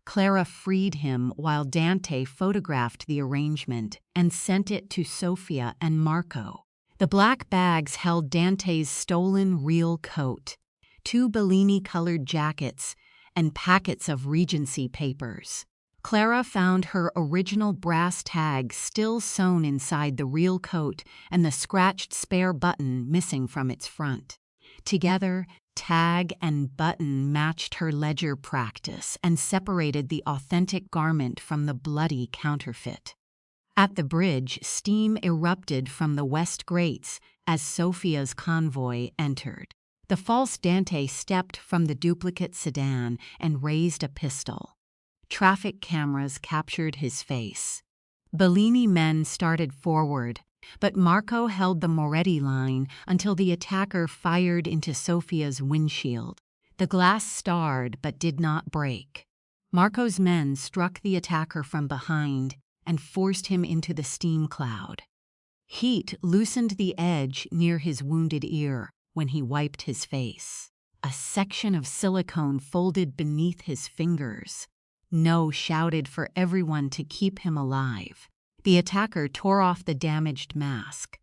Clara freed him while Dante photographed the arrangement and sent it to Sofia and Marco. The black bags held Dante's stolen real coat, 2 Bellini-colored jackets, and packets of Regency papers. Clara found her original brass tag still sewn inside the real coat and the scratched spare button missing from its front. Together, tag and button matched her ledger practice and separated the authentic garment from the bloody counterfeit. At the bridge, steam erupted from the west grates as Sofia's convoy entered. The false Dante stepped from the duplicate sedan and raised a pistol. Traffic cameras captured his face. Bellini men started forward, but Marco held the Moretti line until the attacker fired into Sofia's windshield. The glass starred but did not break. Marco's men struck the attacker from behind and forced him into the steam cloud. Heat loosened the edge near his wounded ear when he wiped his face. A section of silicone folded beneath his fingers. No shouted for everyone to keep him alive. The attacker tore off the damaged mask.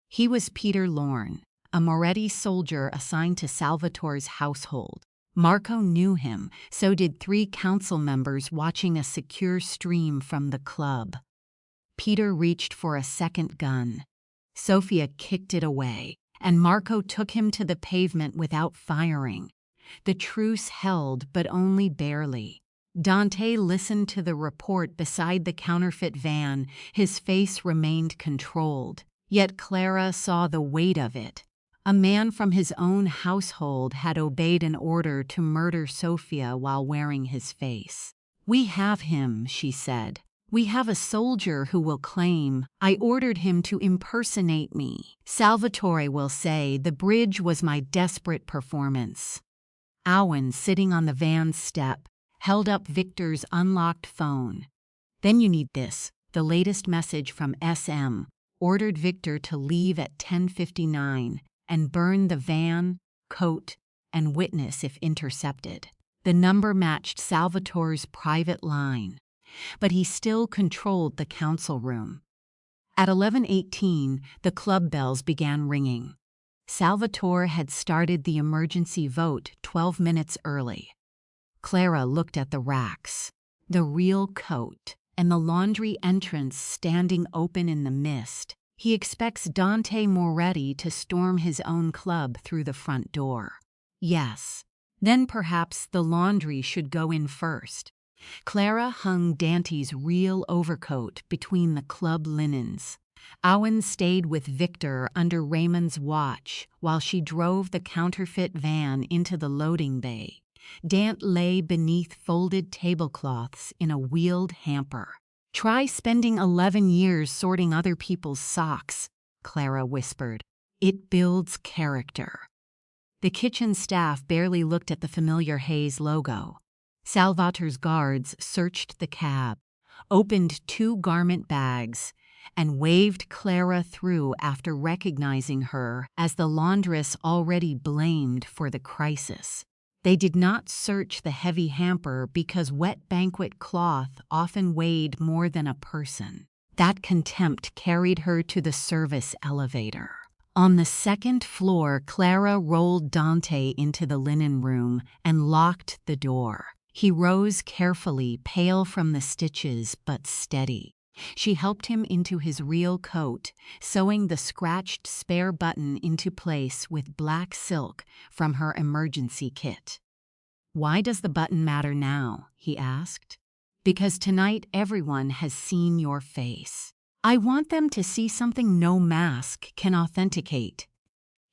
He was Peter Lorne, a Moretti soldier assigned to Salvatore's household. Marco knew him, so did 3 council members watching a secure stream from the club. Peter reached for a second gun. Sofia kicked it away, and Marco took him to the pavement without firing. The truce held, but only barely. Dante listened to the report beside the counterfeit van. His face remained controlled, yet Clara saw the weight of it. A man from his own household had obeyed an order to murder Sofia while wearing his face. "We have him," she said. "We have a soldier who will claim, 'I ordered him to impersonate me.' Salvatore will say, 'The bridge was my desperate performance.'" Owen, sitting on the van's step, held up Victor's unlocked phone. "Then you need this, the latest message from SM, ordered Victor to leave at 10:59 and burn the van, coat, and witness if intercepted." The number matched Salvatore's private line, but he still controlled the council room. At 11:18, the club bells began ringing. Salvatore had started the emergency vote 12 minutes early. Clara looked at the racks, the real coat, and the laundry entrance standing open in the mist. He expects Dante Moretti to storm his own club through the front door. Yes, then perhaps the laundry should go in first. Clara hung Dante's real overcoat between the club linens. Owen stayed with Victor under Raymond's watch while she drove the counterfeit van into the loading bay. Dante lay beneath folded tablecloths in a wheeled hamper. "Try spending 11 years sorting other people's socks," Clara whispered. "It builds character." The kitchen staff barely looked at the familiar Hayes logo. Salvatore's guards searched the cab, opened 2 garment bags, and waved Clara through after recognizing her as the laundress already blamed for the crisis. They did not search the heavy hamper because wet banquet cloth often weighed more than a person. That contempt carried her to the service elevator. On the 2nd floor, Clara rolled Dante into the linen room and locked the door. He rose carefully, pale from the stitches but steady. She helped him into his real coat, sewing the scratched spare button into place with black silk from her emergency kit. "Why does the button matter now?" he asked. "Because tonight everyone has seen your face. I want them to see something no mask can authenticate."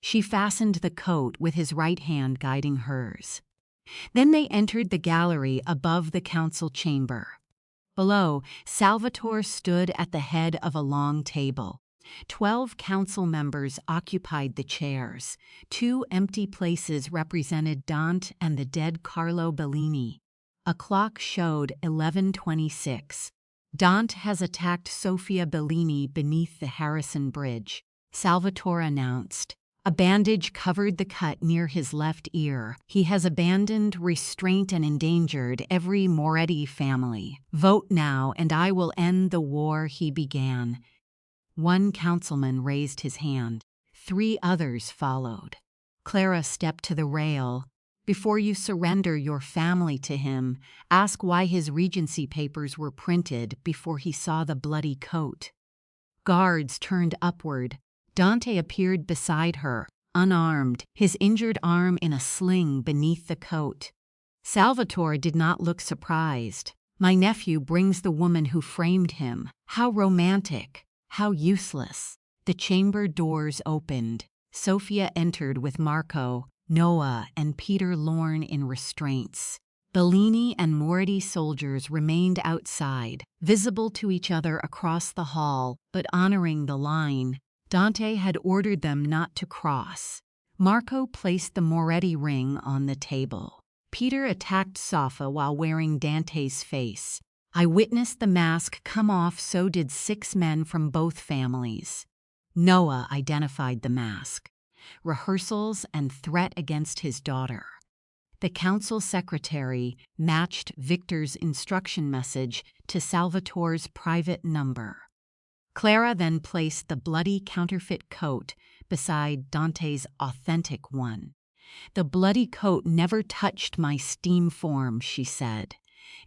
She fastened the coat with his right hand guiding hers. Then they entered the gallery above the council chamber. Below, Salvatore stood at the head of a long table. 12 council members occupied the chairs. 2 empty places represented Dante and the dead Carlo Bellini. A clock showed 11:26. "Dante has attacked Sofia Bellini beneath the Harrison Bridge," Salvatore announced. A bandage covered the cut near his left ear. "He has abandoned, restraint, and endangered every Moretti family. Vote now, and I will end the war he began." 1 councilman raised his hand. 3 others followed. Clara stepped to the rail. "Before you surrender your family to him, ask why his regency papers were printed before he saw the bloody coat." Guards turned upward. Dante appeared beside her, unarmed, his injured arm in a sling beneath the coat. Salvatore did not look surprised. "My nephew brings the woman who framed him. How romantic, how useless." The chamber doors opened. Sofia entered with Marco, Noah, and Peter Lorne in restraints. Bellini and Moretti soldiers remained outside, visible to each other across the hall, but honoring the line. Dante had ordered them not to cross. Marco placed the Moretti ring on the table. Peter attacked Safa while wearing Dante's face. "I witnessed the mask come off, so did 6 men from both families." Noah identified the mask. Rehearsals and threat against his daughter. The council secretary matched Victor's instruction message to Salvatore's private number. Clara then placed the bloody counterfeit coat beside Dante's authentic one. "The bloody coat never touched my steam form," she said.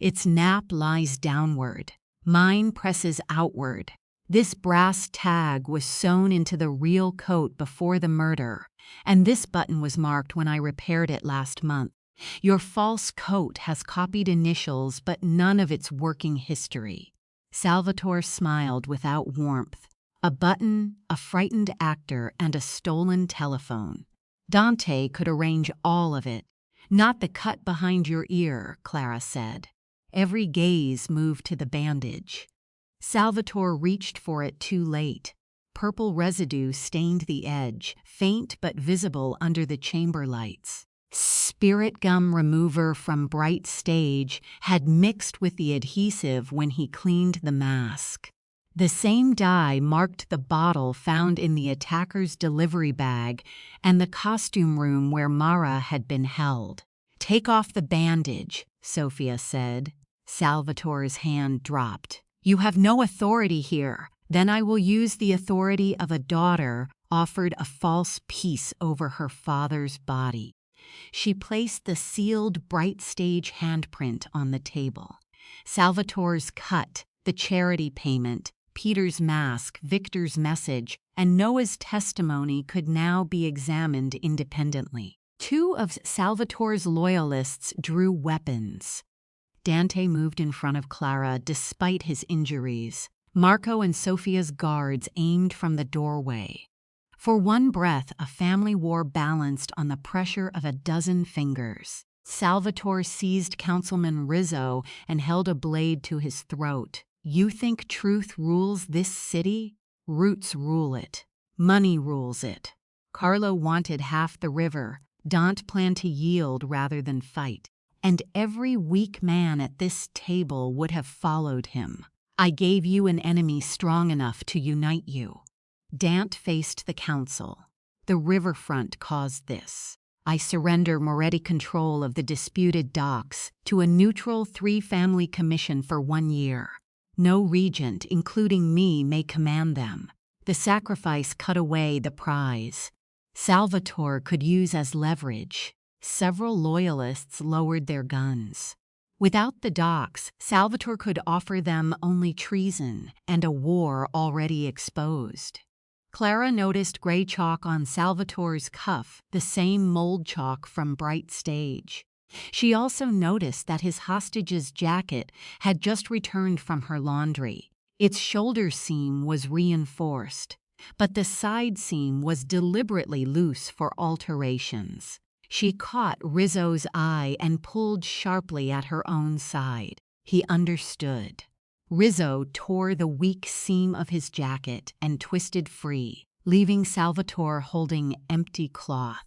"Its nap lies downward. Mine presses outward. This brass tag was sewn into the real coat before the murder, and this button was marked when I repaired it last month. Your false coat has copied initials, but none of its working history." Salvatore smiled without warmth. A button, a frightened actor, and a stolen telephone. Dante could arrange all of it. "Not the cut behind your ear," Clara said. Every gaze moved to the bandage. Salvatore reached for it too late. Purple residue stained the edge, faint but visible under the chamber lights. spirit gum remover from Bright Stage had mixed with the adhesive when he cleaned the mask. The same dye marked the bottle found in the attacker's delivery bag and the costume room where Mara had been held. "Take off the bandage," Sophia said. Salvatore's hand dropped. "You have no authority here. Then I will use the authority of a daughter," offered a false peace over her father's body. She placed the sealed Bright Stage handprint on the table. Salvatore's cut, the charity payment, Peter's mask, Victor's message, and Noah's testimony could now be examined independently. Two of Salvatore's loyalists drew weapons. Dante moved in front of Clara despite his injuries. Marco and Sophia's guards aimed from the doorway. For one breath, a family war balanced on the pressure of a dozen fingers. Salvatore seized Councilman Rizzo and held a blade to his throat. "You think truth rules this city? Roots rule it. Money rules it." Carlo wanted half the river. Dante planned to yield rather than fight. And every weak man at this table would have followed him. "I gave you an enemy strong enough to unite you." Dante faced the council. "The riverfront caused this. I surrender Moretti control of the disputed docks to a neutral three-family commission for 1 year. No regent, including me, may command them." The sacrifice cut away the prize Salvatore could use as leverage. Several loyalists lowered their guns. Without the docks, Salvatore could offer them only treason and a war already exposed. Clara noticed gray chalk on Salvatore's cuff, the same mold chalk from Bright Stage. She also noticed that his hostage's jacket had just returned from her laundry. Its shoulder seam was reinforced, but the side seam was deliberately loose for alterations. She caught Rizzo's eye and pulled sharply at her own side. He understood. Rizzo tore the weak seam of his jacket and twisted free, leaving Salvatore holding empty cloth.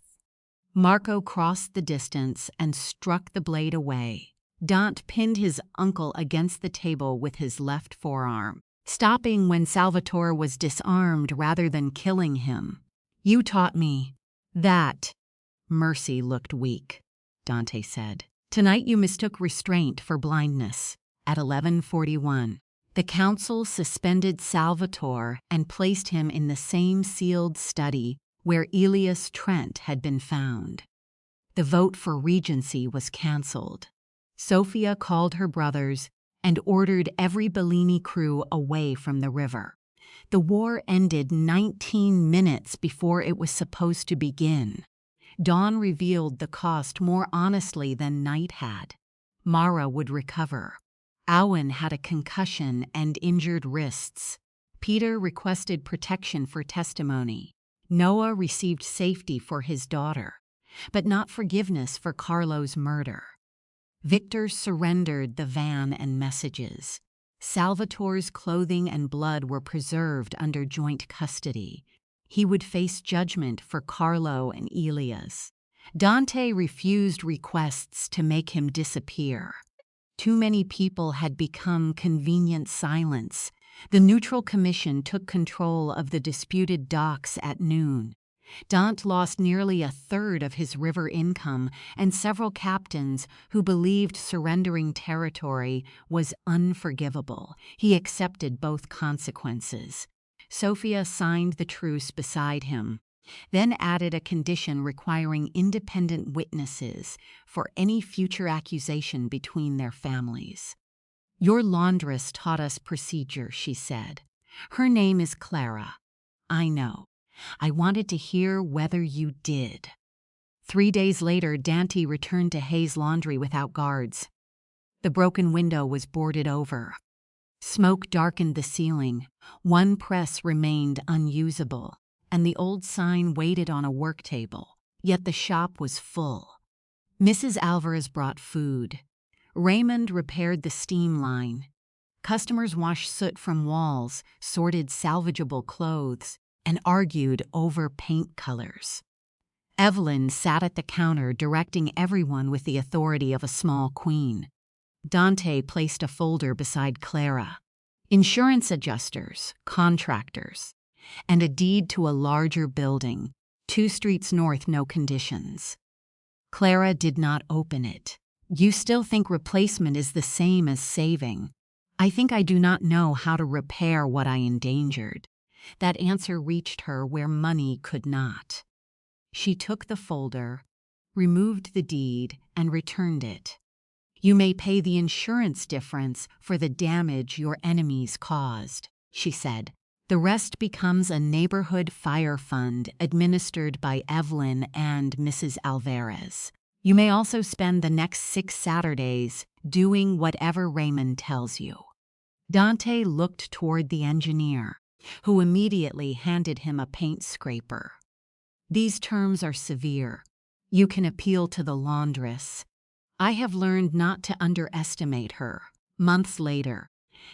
Marco crossed the distance and struck the blade away. Dante pinned his uncle against the table with his left forearm, stopping when Salvatore was disarmed rather than killing him. "You taught me that." Mercy looked weak, Dante said. "Tonight you mistook restraint for blindness." At 11:41, the council suspended Salvatore and placed him in the same sealed study where Elias Trent had been found. The vote for regency was cancelled. Sophia called her brothers and ordered every Bellini crew away from the river. The war ended 19 minutes before it was supposed to begin. Dawn revealed the cost more honestly than night had. Mara would recover. Owen had a concussion and injured wrists. Peter requested protection for testimony. Noah received safety for his daughter, but not forgiveness for Carlo's murder. Victor surrendered the van and messages. Salvatore's clothing and blood were preserved under joint custody. He would face judgment for Carlo and Elias. Dante refused requests to make him disappear. Too many people had become convenient silence. The neutral commission took control of the disputed docks at noon. Dante lost nearly a third of his river income, and several captains who believed surrendering territory was unforgivable. He accepted both consequences. Sophia signed the truce beside him, then added a condition requiring independent witnesses for any future accusation between their families. "Your laundress taught us procedure," she said. "Her name is Clara. I know. I wanted to hear whether you did." 3 days later, Dante returned to Hayes' laundry without guards. The broken window was boarded over. Smoke darkened the ceiling. One press remained unusable, and the old sign waited on a work table. Yet the shop was full. Mrs. Alvarez brought food. Raymond repaired the steam line. Customers washed soot from walls, sorted salvageable clothes, and argued over paint colors. Evelyn sat at the counter directing everyone with the authority of a small queen. Dante placed a folder beside Clara. Insurance adjusters, contractors, and a deed to a larger building, 2 streets north, no conditions. Clara did not open it. You still think replacement is the same as saving? I think I do not know how to repair what I endangered. That answer reached her where money could not. She took the folder, removed the deed, and returned it. You may pay the insurance difference for the damage your enemies caused, she said. The rest becomes a neighborhood fire fund administered by Evelyn and Mrs. Alvarez. You may also spend the next 6 Saturdays doing whatever Raymond tells you. Dante looked toward the engineer, who immediately handed him a paint scraper. These terms are severe. You can appeal to the laundress. I have learned not to underestimate her. Months later,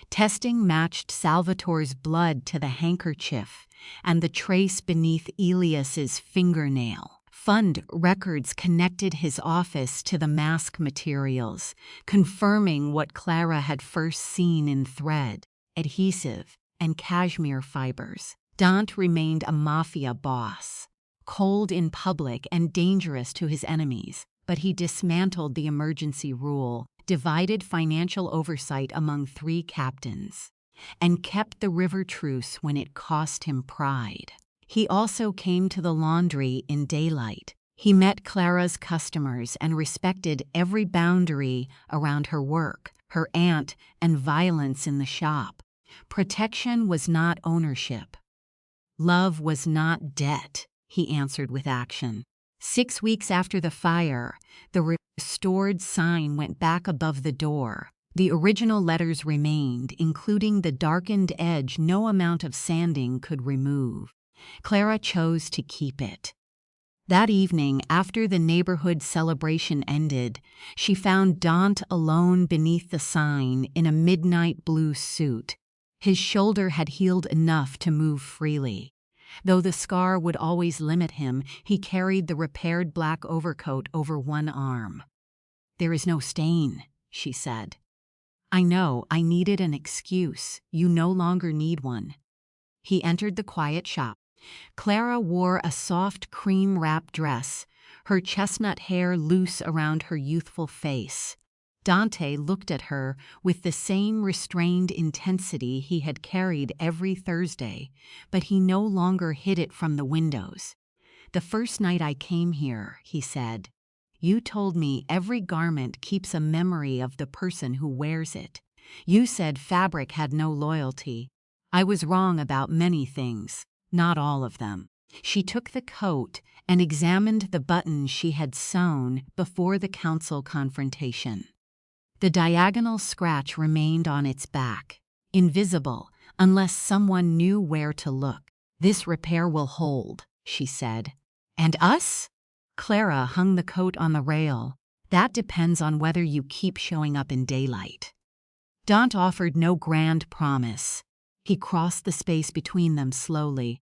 testing matched Salvatore's blood to the handkerchief and the trace beneath Elias's fingernail. Fund records connected his office to the mask materials, confirming what Clara had first seen in thread, adhesive, and cashmere fibers. Dante remained a mafia boss, cold in public and dangerous to his enemies, but he dismantled the emergency rule, divided financial oversight among 3 captains, and kept the river truce when it cost him pride. He also came to the laundry in daylight. He met Clara's customers and respected every boundary around her work, her aunt, and violence in the shop. Protection was not ownership. Love was not debt, he answered with action. 6 weeks after the fire, the restored sign went back above the door. The original letters remained, including the darkened edge no amount of sanding could remove. Clara chose to keep it. That evening, after the neighborhood celebration ended, she found Dante alone beneath the sign in a midnight blue suit. His shoulder had healed enough to move freely. Though the scar would always limit him, he carried the repaired black overcoat over one arm. "There is no stain," she said. "I know, I needed an excuse. You no longer need one." He entered the quiet shop. Clara wore a soft cream-wrapped dress, her chestnut hair loose around her youthful face. Dante looked at her with the same restrained intensity he had carried every Thursday, but he no longer hid it from the windows. "The first night I came here," he said, "you told me every garment keeps a memory of the person who wears it. You said fabric had no loyalty. I was wrong about many things, not all of them." She took the coat and examined the buttons she had sewn before the council confrontation. The diagonal scratch remained on its back, invisible unless someone knew where to look. "This repair will hold," she said. "And us?" Clara hung the coat on the rail. "That depends on whether you keep showing up in daylight." Dante offered no grand promise. He crossed the space between them slowly.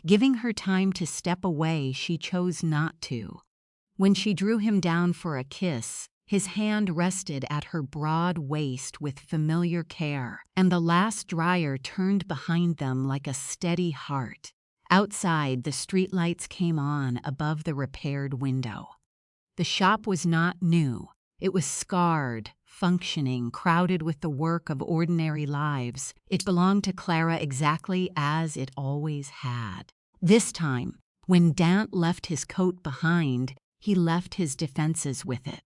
Giving her time to step away, she chose not to. When she drew him down for a kiss, his hand rested at her broad waist with familiar care, and the last dryer turned behind them like a steady heart. Outside, the streetlights came on above the repaired window. The shop was not new. It was scarred, functioning, crowded with the work of ordinary lives. It belonged to Clara exactly as it always had. This time, when Dante left his coat behind, he left his defenses with it.